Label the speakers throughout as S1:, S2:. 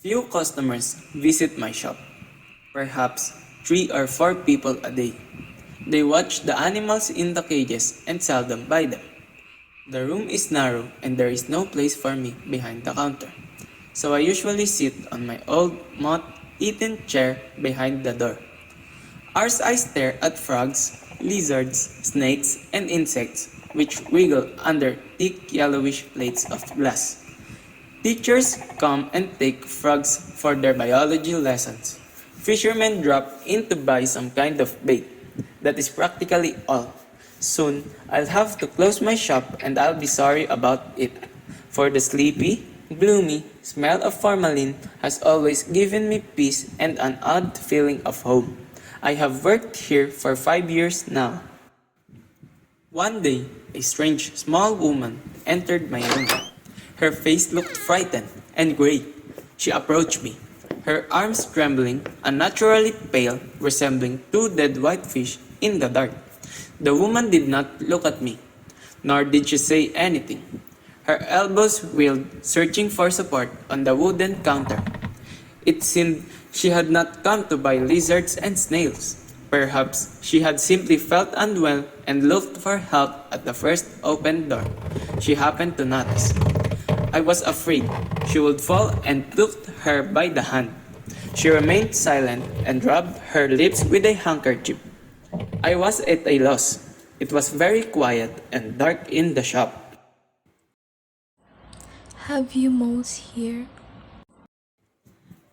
S1: Few customers visit my shop, perhaps 3 or 4 people a day. They watch the animals in the cages and seldom buy them. The room is narrow and there is no place for me behind the counter, so I usually sit on my old moth-eaten chair behind the door. As I stare at frogs, lizards, snakes, and insects which wiggle under thick yellowish plates of glass. Teachers come and take frogs for their biology lessons. Fishermen drop in to buy some kind of bait. That is practically all. Soon, I'll have to close my shop and I'll be sorry about it, for the sleepy, gloomy smell of formalin has always given me peace and an odd feeling of home. I have worked here for 5 years now. One day, a strange small woman entered my room. Her face looked frightened and gray. She approached me, her arms trembling, unnaturally pale, resembling 2 dead whitefish in the dark. The woman did not look at me, nor did she say anything. Her elbows wheeled, searching for support on the wooden counter. It seemed she had not come to buy lizards and snails. Perhaps she had simply felt unwell and looked for help at the first open door she happened to notice. I was afraid she would fall and took her by the hand. She remained silent and rubbed her lips with a handkerchief. I was at a loss. It was very quiet and dark in the shop.
S2: Have you moles here?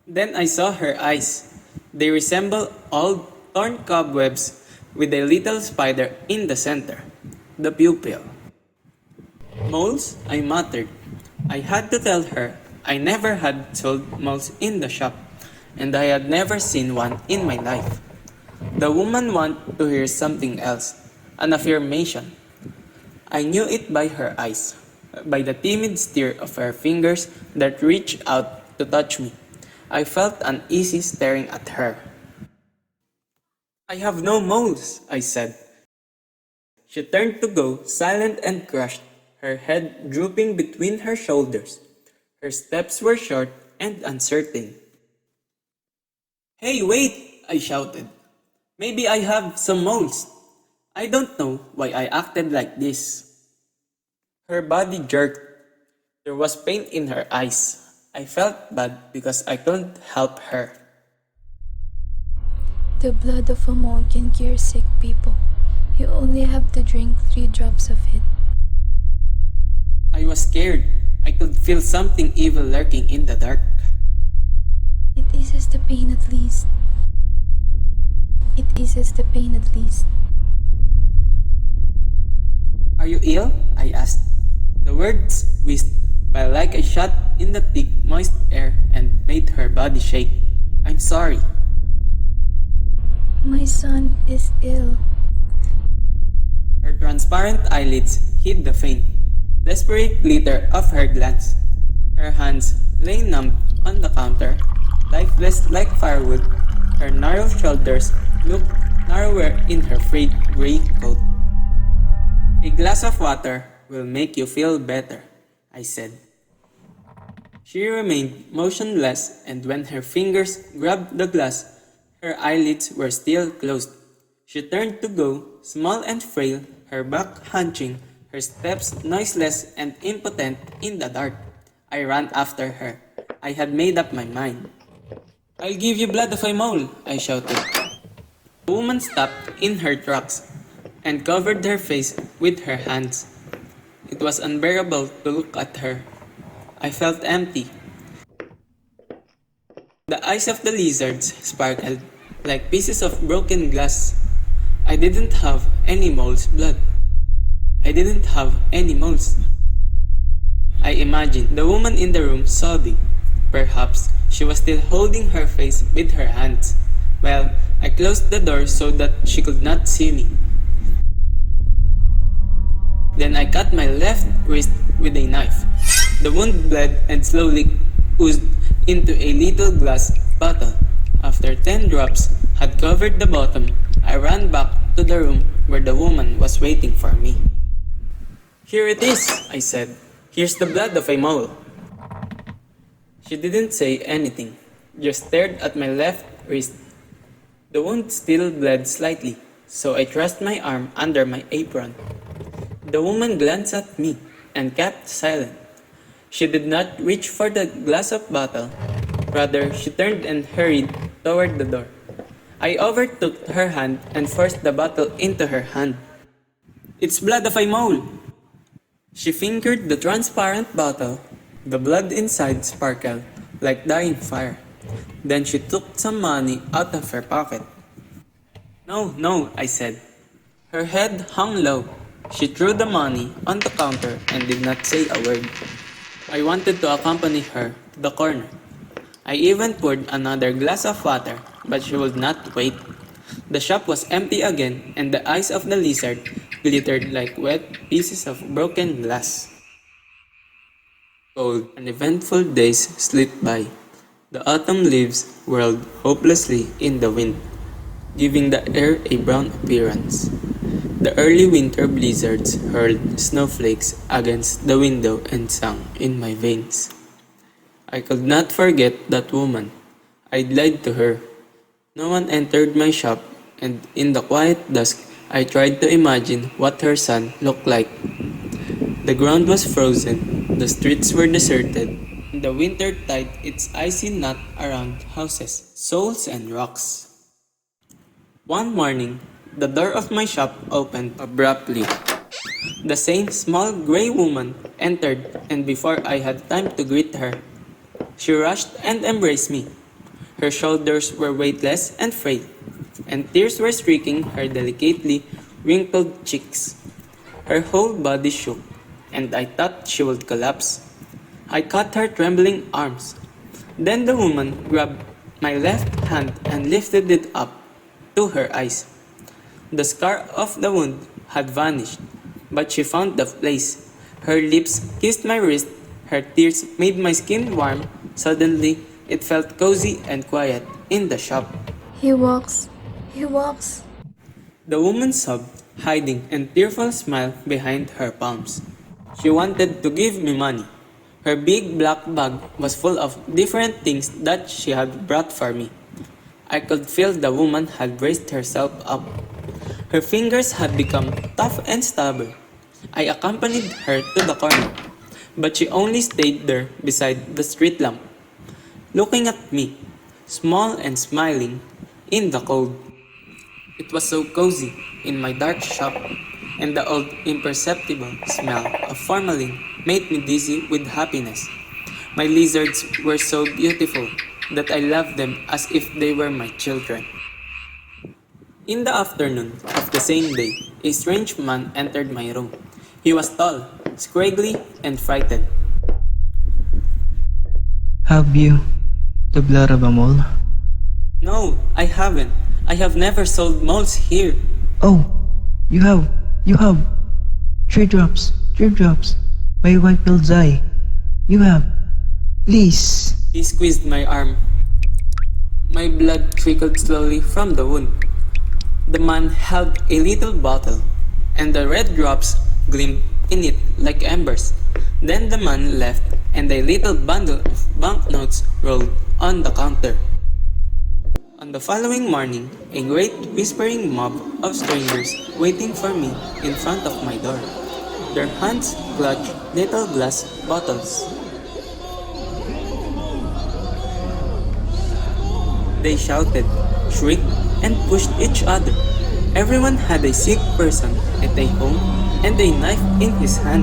S1: Then I saw her eyes. They resemble old torn cobwebs with a little spider in the center, the pupil. Moles? I muttered. I had to tell her I never had sold moles in the shop, and I had never seen one in my life. The woman wanted to hear something else, an affirmation. I knew it by her eyes, by the timid stir of her fingers that reached out to touch me. I felt uneasy staring at her. I have no moles, I said. She turned to go, silent and crushed, her head drooping between her shoulders. Her steps were short and uncertain. Hey, wait, I shouted. Maybe I have some moles. I don't know why I acted like this. Her body jerked. There was pain in her eyes. I felt bad because I couldn't help her.
S2: The blood of a mole can cure sick people. You only have to drink 3 drops of it.
S1: I was scared. I could feel something evil lurking in the dark.
S2: It eases the pain at least. It eases the pain at least.
S1: Are you ill? I asked. The words whisked by like a shot in the thick, moist air and made her body shake. I'm sorry.
S2: My son is ill.
S1: Her transparent eyelids hid the faint, desperate glitter of her glance. Her hands lay numb on the counter, lifeless like firewood. Her narrow shoulders looked narrower in her frayed gray coat. A glass of water will make you feel better, I said. She remained motionless, and when her fingers grabbed the glass, her eyelids were still closed. She turned to go, small and frail, her back hunching, her steps noiseless and impotent in the dark. I ran after her. I had made up my mind. I'll give you blood of a mole, I shouted. The woman stopped in her tracks and covered her face with her hands. It was unbearable to look at her. I felt empty. The eyes of the lizards sparkled like pieces of broken glass. I didn't have any mole's blood. I didn't have any moles. I imagined the woman in the room sobbing. Perhaps she was still holding her face with her hands. Well, I closed the door so that she could not see me. Then I cut my left wrist with a knife. The wound bled and slowly oozed into a little glass bottle. After 10 drops had covered the bottom, I ran back to the room where the woman was waiting for me. Here it is, I said. Here's the blood of a mole. She didn't say anything, just stared at my left wrist. The wound still bled slightly, so I thrust my arm under my apron. The woman glanced at me and kept silent. She did not reach for the glass of bottle. Rather, she turned and hurried toward the door. I overtook her hand and forced the bottle into her hand. It's blood of a mole! She fingered the transparent bottle. The blood inside sparkled like dying fire. Then she took some money out of her pocket. No, no, I said. Her head hung low. She threw the money on the counter and did not say a word. I wanted to accompany her to the corner. I even poured another glass of water, but she would not wait. The shop was empty again, and the eyes of the lizard glittered like wet pieces of broken glass. Cold, uneventful days slipped by. The autumn leaves whirled hopelessly in the wind, giving the air a brown appearance. The early winter blizzards hurled snowflakes against the window and sang in my veins. I could not forget that woman. I'd lied to her. No one entered my shop, and in the quiet dusk, I tried to imagine what her son looked like. The ground was frozen, the streets were deserted, and the winter tied its icy knot around houses, souls, and rocks. One morning, the door of my shop opened abruptly. The same small gray woman entered, and before I had time to greet her, she rushed and embraced me. Her shoulders were weightless and frail, and tears were streaking her delicately wrinkled cheeks. Her whole body shook, and I thought she would collapse. I caught her trembling arms. Then the woman grabbed my left hand and lifted it up to her eyes. The scar of the wound had vanished, but she found the place. Her lips kissed my wrist, her tears made my skin warm. Suddenly, it felt cozy and quiet in the shop.
S2: He walks.
S1: The woman sobbed, hiding a tearful smile behind her palms. She wanted to give me money. Her big black bag was full of different things that she had brought for me. I could feel the woman had raised herself up. Her fingers had become tough and stubborn. I accompanied her to the corner, but she only stayed there beside the street lamp, looking at me, small and smiling, in the cold. It was so cozy in my dark shop, and the old imperceptible smell of formalin made me dizzy with happiness. My lizards were so beautiful that I loved them as if they were my children. In the afternoon of the same day, a strange man entered my room. He was tall, scraggly, and frightened.
S3: Have you the blood of a mole?
S1: No, I haven't. I have never sold moles here.
S3: Oh, you have. Teardrops. My wife will die. You have. Please.
S1: He squeezed my arm. My blood trickled slowly from the wound. The man held a little bottle, and the red drops gleamed in it like embers. Then the man left, and a little bundle of banknotes rolled on the counter. On the following morning, a great whispering mob of strangers waiting for me in front of my door. Their hands clutched little glass bottles. They shouted, shrieked, and pushed each other. Everyone had a sick person at a home and a knife in his hand.